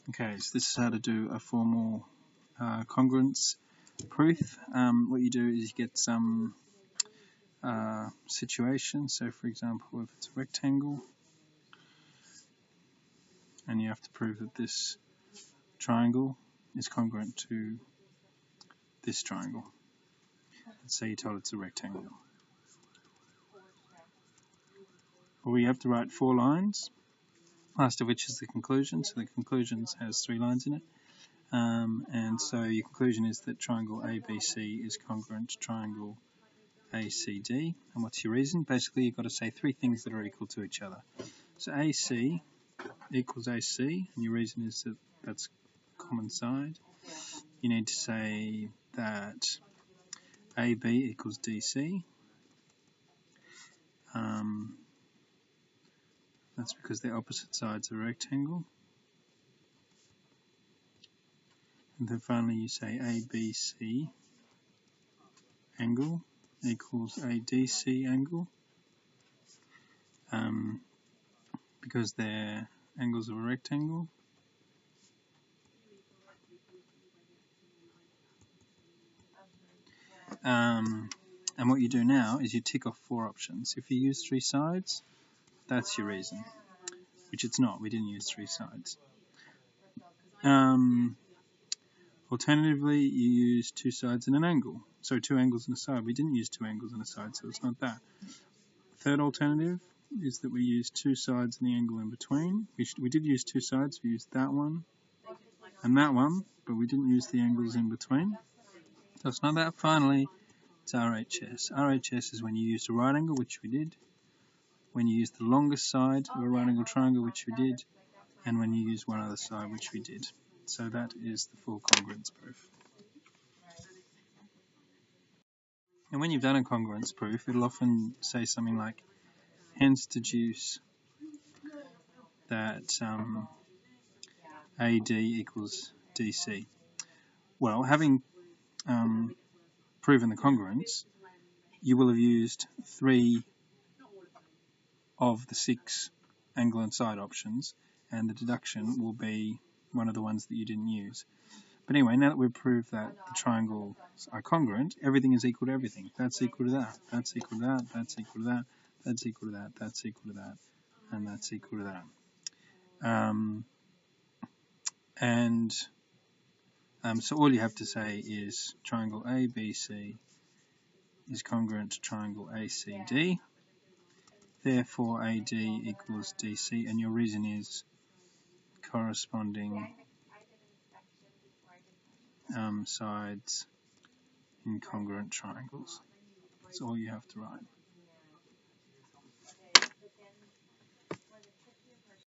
Okay, so this is how to do a formal congruence proof. What you do is you get some situation. So, for example, if it's a rectangle, and you have to prove that this triangle is congruent to this triangle. Let's say you told it's a rectangle. Well, we have to write 4 lines, last of which is the conclusion. So the conclusion has 3 lines in it. And so your conclusion is that triangle ABC is congruent to triangle ACD. And what's your reason? Basically, you've got to say 3 things that are equal to each other. So AC equals AC, and your reason is that that's common side. You need to say that AB equals DC. That's because they're opposite sides of a rectangle. And then finally you say ABC angle equals ADC angle, because they're angles of a rectangle. And what you do now is you tick off 4 options. If you use 3 sides, that's your reason, which it's not. We didn't use 3 sides. Alternatively, you use 2 sides and an angle. So 2 angles and a side. We didn't use 2 angles and a side, so it's not that. Third alternative is that we use 2 sides and the angle in between. We did use 2 sides. We used that one and that one, but we didn't use the angles in between. So it's not that. Finally, it's RHS. RHS is when you use a right angle, which we did, when you use the longest side of a right angle triangle, which we did, and when you use one other side, which we did. So that is the full congruence proof. And when you've done a congruence proof, it'll often say something like, hence deduce that AD equals DC. Well, having proven the congruence, you will have used 3 of the 6 angle and side options, and the deduction will be one of the ones that you didn't use. But anyway, now that we've proved that the triangles are congruent, everything is equal to everything. That's equal to that, that's equal to that, that's equal to that, that's equal to that, that's equal to that, and that's equal to that. So all you have to say is triangle ABC is congruent to triangle ACD. Therefore, AD equals DC, and your reason is corresponding sides in congruent triangles. That's all you have to write.